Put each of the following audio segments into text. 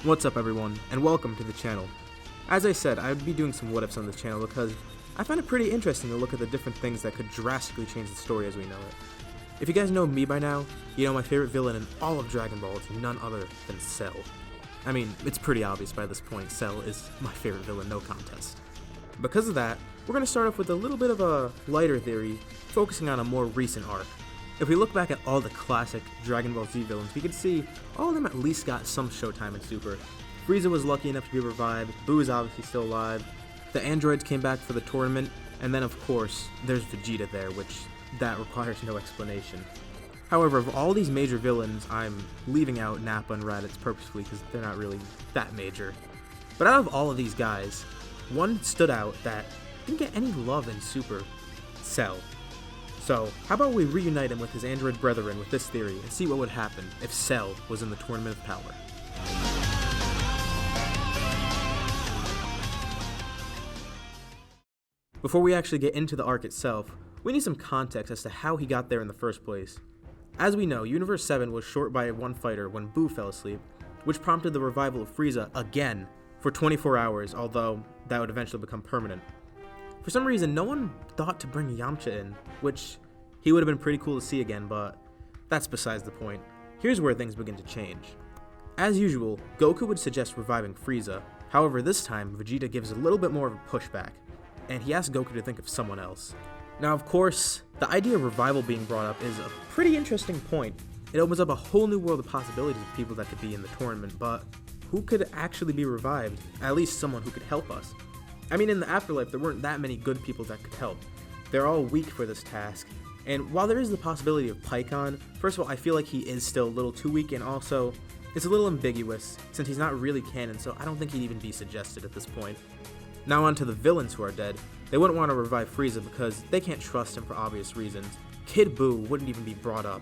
What's up everyone, and welcome to the channel. As I said, I would be doing some what-ifs on this channel because I find it pretty interesting to look at the different things that could drastically change the story as we know it. If you guys know me by now, you know my favorite villain in all of Dragon Ball is none other than Cell. I mean, it's pretty obvious by this point, Cell is my favorite villain, no contest. Because of that, we're going to start off with a little bit of a lighter theory, focusing on a more recent arc. If we look back at all the classic Dragon Ball Z villains, we can see all of them at least got some showtime in Super. Frieza was lucky enough to be revived, Buu is obviously still alive, the androids came back for the tournament, and then of course, there's Vegeta there, which that requires no explanation. However, of all these major villains, I'm leaving out Nappa and Raditz purposefully because they're not really that major. But out of all of these guys, one stood out that didn't get any love in Super: Cell. So, how about we reunite him with his android brethren with this theory and see what would happen if Cell was in the Tournament of Power. Before we actually get into the arc itself, we need some context as to how he got there in the first place. As we know, Universe 7 was short by one fighter when Buu fell asleep, which prompted the revival of Frieza again for 24 hours, although that would eventually become permanent. For some reason, no one thought to bring Yamcha in, which he would have been pretty cool to see again, but that's besides the point. Here's where things begin to change. As usual, Goku would suggest reviving Frieza, however this time Vegeta gives a little bit more of a pushback, and he asks Goku to think of someone else. Now of course, the idea of revival being brought up is a pretty interesting point. It opens up a whole new world of possibilities of people that could be in the tournament, but who could actually be revived? At least someone who could help us. I mean, in the afterlife, there weren't that many good people that could help. They're all weak for this task, and while there is the possibility of Pikkon, first of all, I feel like he is still a little too weak, and also, it's a little ambiguous, since he's not really canon, so I don't think he'd even be suggested at this point. Now on to the villains who are dead. They wouldn't want to revive Frieza because they can't trust him for obvious reasons. Kid Buu wouldn't even be brought up.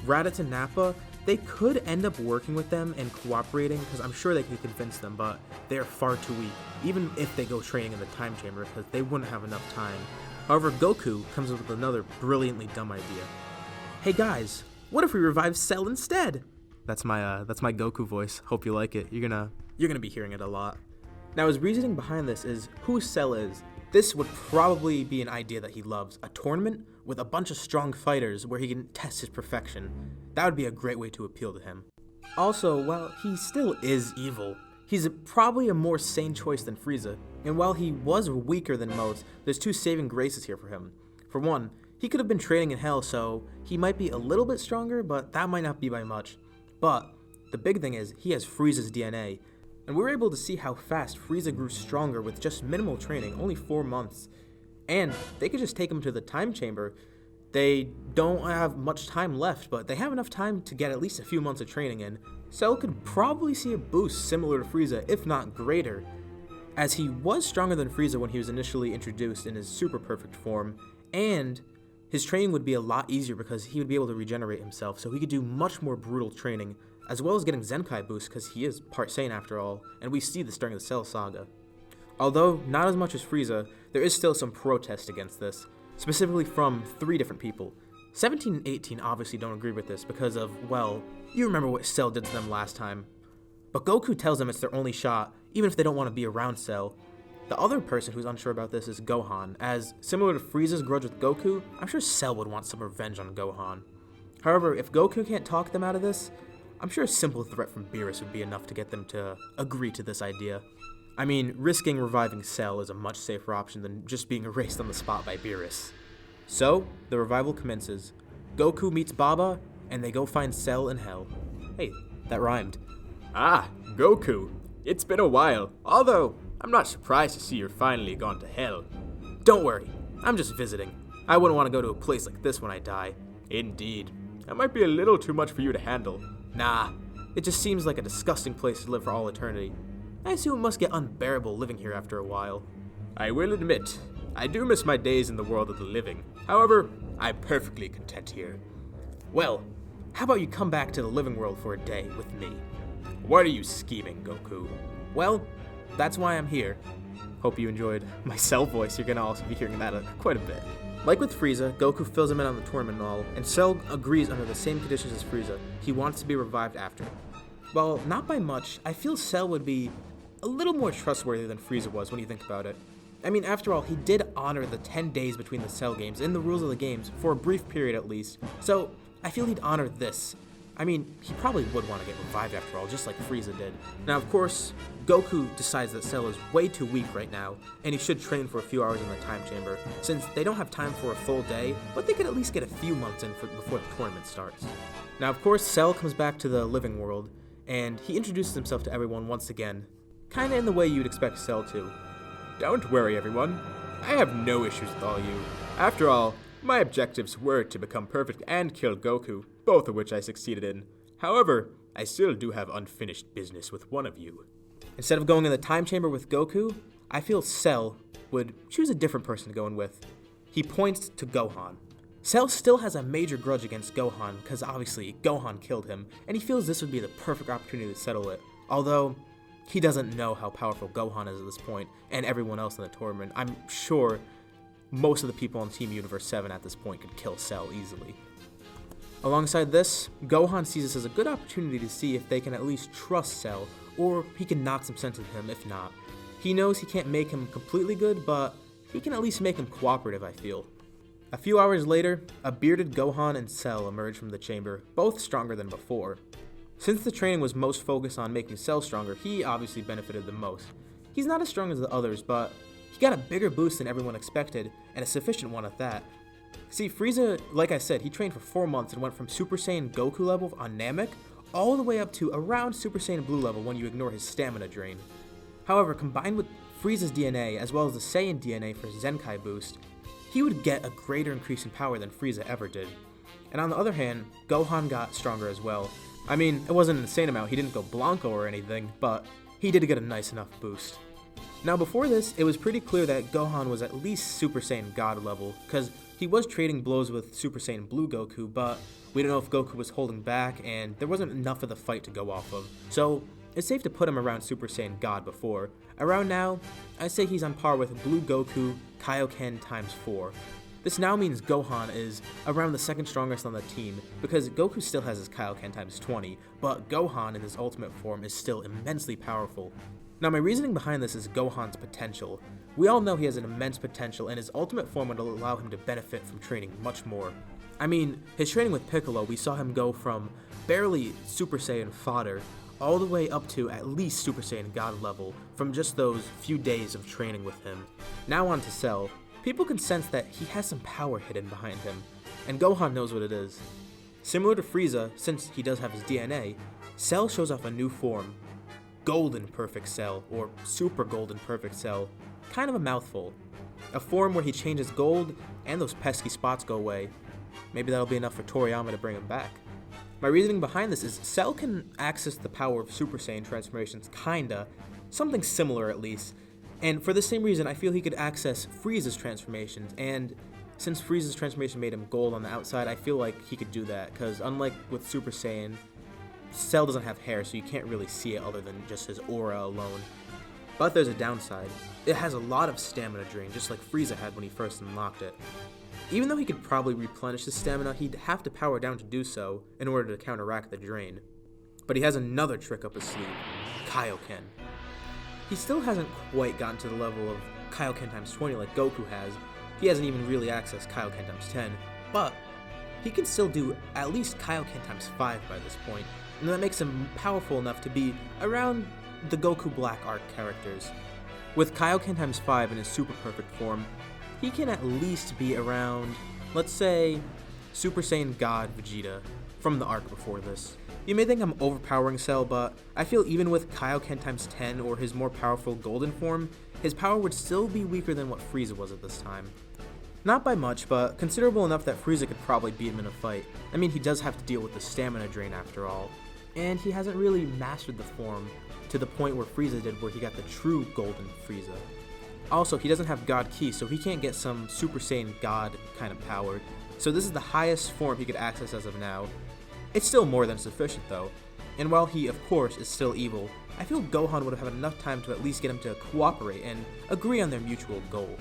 Raditz and Nappa, they could end up working with them and cooperating because I'm sure they could convince them, but they are far too weak, even if they go training in the time chamber because they wouldn't have enough time. However, Goku comes up with another brilliantly dumb idea. Hey guys, what if we revive Cell instead? That's my Goku voice. Hope you like it. You're gonna be hearing it a lot. Now his reasoning behind this is who Cell is. This would probably be an idea that he loves, a tournament with a bunch of strong fighters where he can test his perfection. That would be a great way to appeal to him. Also, while he still is evil, he's probably a more sane choice than Frieza, and while he was weaker than most, there's two saving graces here for him. For one, he could have been training in Hell, so he might be a little bit stronger, but that might not be by much. But the big thing is, he has Frieza's DNA, and we were able to see how fast Frieza grew stronger with just minimal training, only 4 months. And they could just take him to the time chamber. They don't have much time left, but they have enough time to get at least a few months of training in. Cell could probably see a boost similar to Frieza, if not greater, as he was stronger than Frieza when he was initially introduced in his super perfect form, and his training would be a lot easier because he would be able to regenerate himself, so he could do much more brutal training, as well as getting Zenkai boost because he is part Saiyan after all, and we see this during the Cell saga. Although not as much as Frieza, there is still some protest against this, specifically from 3 different people. 17 and 18 obviously don't agree with this because of, well, you remember what Cell did to them last time. But Goku tells them it's their only shot, even if they don't want to be around Cell. The other person who's unsure about this is Gohan, as similar to Frieza's grudge with Goku, I'm sure Cell would want some revenge on Gohan. However, if Goku can't talk them out of this, I'm sure a simple threat from Beerus would be enough to get them to agree to this idea. I mean, risking reviving Cell is a much safer option than just being erased on the spot by Beerus. So, the revival commences. Goku meets Baba, and they go find Cell in Hell. Hey, that rhymed. Ah, Goku. It's been a while, although I'm not surprised to see you're finally gone to Hell. Don't worry, I'm just visiting. I wouldn't want to go to a place like this when I die. Indeed. That might be a little too much for you to handle. Nah, it just seems like a disgusting place to live for all eternity. I assume it must get unbearable living here after a while. I will admit, I do miss my days in the world of the living. However, I'm perfectly content here. Well, how about you come back to the living world for a day with me? What are you scheming, Goku? Well, that's why I'm here. Hope you enjoyed my Cell voice. You're gonna also be hearing that quite a bit. Like with Frieza, Goku fills him in on the tournament and all, and Cell agrees under the same conditions as Frieza. He wants to be revived after. Well, not by much. I feel Cell would be a little more trustworthy than Frieza was when you think about it. I mean, after all, he did honor the 10 days between the Cell games in the rules of the games, for a brief period at least, so I feel he'd honor this. I mean, he probably would want to get revived after all, just like Frieza did. Now, of course, Goku decides that Cell is way too weak right now, and he should train for a few hours in the time chamber, since they don't have time for a full day, but they could at least get a few months in before the tournament starts. Now, of course, Cell comes back to the living world, and he introduces himself to everyone once again, kinda in the way you'd expect Cell to. Don't worry, everyone. I have no issues with all you. After all, my objectives were to become perfect and kill Goku, both of which I succeeded in. However, I still do have unfinished business with one of you. Instead of going in the time chamber with Goku, I feel Cell would choose a different person to go in with. He points to Gohan. Cell still has a major grudge against Gohan, because obviously Gohan killed him, and he feels this would be the perfect opportunity to settle it. Although, he doesn't know how powerful Gohan is at this point, and everyone else in the tournament. I'm sure most of the people on Team Universe 7 at this point could kill Cell easily. Alongside this, Gohan sees this as a good opportunity to see if they can at least trust Cell, or he can knock some sense into him if not. He knows he can't make him completely good, but he can at least make him cooperative, I feel. A few hours later, a bearded Gohan and Cell emerge from the chamber, both stronger than before. Since the training was most focused on making Cell stronger, he obviously benefited the most. He's not as strong as the others, but he got a bigger boost than everyone expected, and a sufficient one at that. See, Frieza, like I said, he trained for 4 months and went from Super Saiyan Goku level on Namek all the way up to around Super Saiyan Blue level when you ignore his stamina drain. However, combined with Frieza's DNA as well as the Saiyan DNA for his Zenkai boost, he would get a greater increase in power than Frieza ever did. And on the other hand, Gohan got stronger as well. I mean, it wasn't an insane amount, he didn't go Blanco or anything, but he did get a nice enough boost. Now before this, it was pretty clear that Gohan was at least Super Saiyan God level, because he was trading blows with Super Saiyan Blue Goku, but we don't know if Goku was holding back, and there wasn't enough of the fight to go off of. So it's safe to put him around Super Saiyan God before. Around now, I'd say he's on par with Blue Goku Kaioken times 4. This now means Gohan is around the second strongest on the team, because Goku still has his Kaioken times 20, but Gohan in his ultimate form is still immensely powerful. Now my reasoning behind this is Gohan's potential. We all know he has an immense potential, and his ultimate form would allow him to benefit from training much more. I mean, his training with Piccolo, we saw him go from barely Super Saiyan fodder all the way up to at least Super Saiyan God level from just those few days of training with him. Now on to Cell. People can sense that he has some power hidden behind him, and Gohan knows what it is. Similar to Frieza, since he does have his DNA, Cell shows off a new form. Golden Perfect Cell, or Super Golden Perfect Cell. Kind of a mouthful. A form where he changes gold and those pesky spots go away. Maybe that'll be enough for Toriyama to bring him back. My reasoning behind this is Cell can access the power of Super Saiyan transformations kinda, something similar at least, and for the same reason I feel he could access Frieza's transformations, and since Frieza's transformation made him gold on the outside, I feel like he could do that, because unlike with Super Saiyan, Cell doesn't have hair, so you can't really see it other than just his aura alone. But there's a downside. It has a lot of stamina drain, just like Frieza had when he first unlocked it. Even though he could probably replenish his stamina, he'd have to power down to do so in order to counteract the drain. But he has another trick up his sleeve, Kaioken. He still hasn't quite gotten to the level of Kaioken times 20 like Goku has. He hasn't even really accessed Kaioken times 10, but he can still do at least Kaioken times 5 by this point, and that makes him powerful enough to be around the Goku Black Arc characters. With Kaioken times 5 in his super perfect form, he can at least be around, let's say, Super Saiyan God Vegeta from the arc before this. You may think I'm overpowering Cell, but I feel even with Kaioken times 10 or his more powerful golden form, his power would still be weaker than what Frieza was at this time. Not by much, but considerable enough that Frieza could probably beat him in a fight. I mean, he does have to deal with the stamina drain after all, and he hasn't really mastered the form to the point where Frieza did, where he got the true golden Frieza. Also, he doesn't have God Ki, so he can't get some Super Saiyan God kind of power, so this is the highest form he could access as of now. It's still more than sufficient though, and while he of course is still evil, I feel Gohan would have had enough time to at least get him to cooperate and agree on their mutual goal.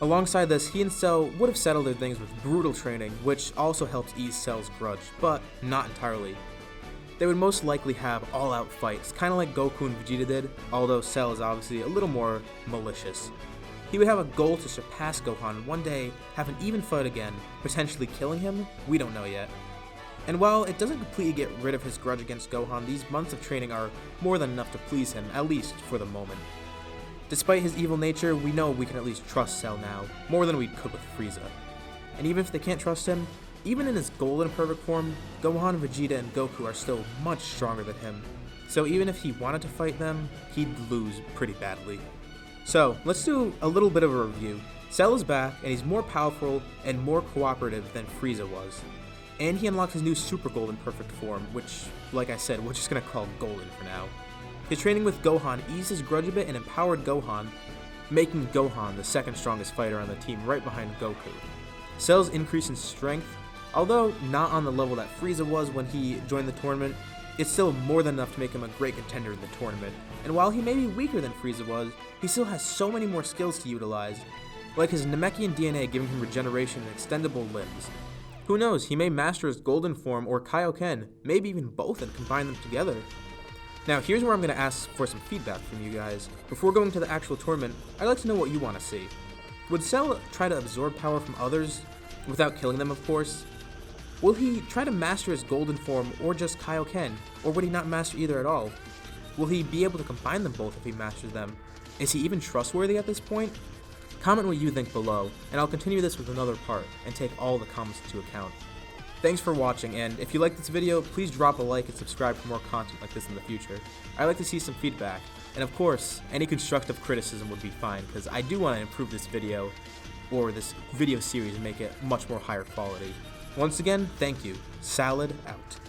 Alongside this, he and Cell would have settled their things with brutal training, which also helps ease Cell's grudge, but not entirely. They would most likely have all-out fights, kind of like Goku and Vegeta did, although Cell is obviously a little more malicious. He would have a goal to surpass Gohan and one day have an even fight again, potentially killing him? We don't know yet. And while it doesn't completely get rid of his grudge against Gohan, these months of training are more than enough to please him, at least for the moment. Despite his evil nature, we know we can at least trust Cell now, more than we could with Frieza. And even if they can't trust him, even in his golden perfect form, Gohan, Vegeta, and Goku are still much stronger than him. So even if he wanted to fight them, he'd lose pretty badly. So, let's do a little bit of a review. Cell is back, and he's more powerful and more cooperative than Frieza was. And he unlocked his new Super Golden Perfect form, which, like I said, we're just gonna call Golden for now. His training with Gohan eased his grudge a bit and empowered Gohan, making Gohan the second strongest fighter on the team right behind Goku. Cell's increase in strength, although not on the level that Frieza was when he joined the tournament, it's still more than enough to make him a great contender in the tournament. And while he may be weaker than Frieza was, he still has so many more skills to utilize, like his Namekian DNA giving him regeneration and extendable limbs. Who knows, he may master his golden form or Kaioken, maybe even both, and combine them together. Now here's where I'm going to ask for some feedback from you guys. Before going to the actual tournament, I'd like to know what you want to see. Would Cell try to absorb power from others, without killing them of course? Will he try to master his golden form or just Kaioken, or would he not master either at all? Will he be able to combine them both if he masters them? Is he even trustworthy at this point? Comment what you think below, and I'll continue this with another part, and take all the comments into account. Thanks for watching, and if you like this video, please drop a like and subscribe for more content like this in the future. I'd like to see some feedback, and of course, any constructive criticism would be fine, because I do want to improve this video, or this video series, and make it much more higher quality. Once again, thank you. Salad out.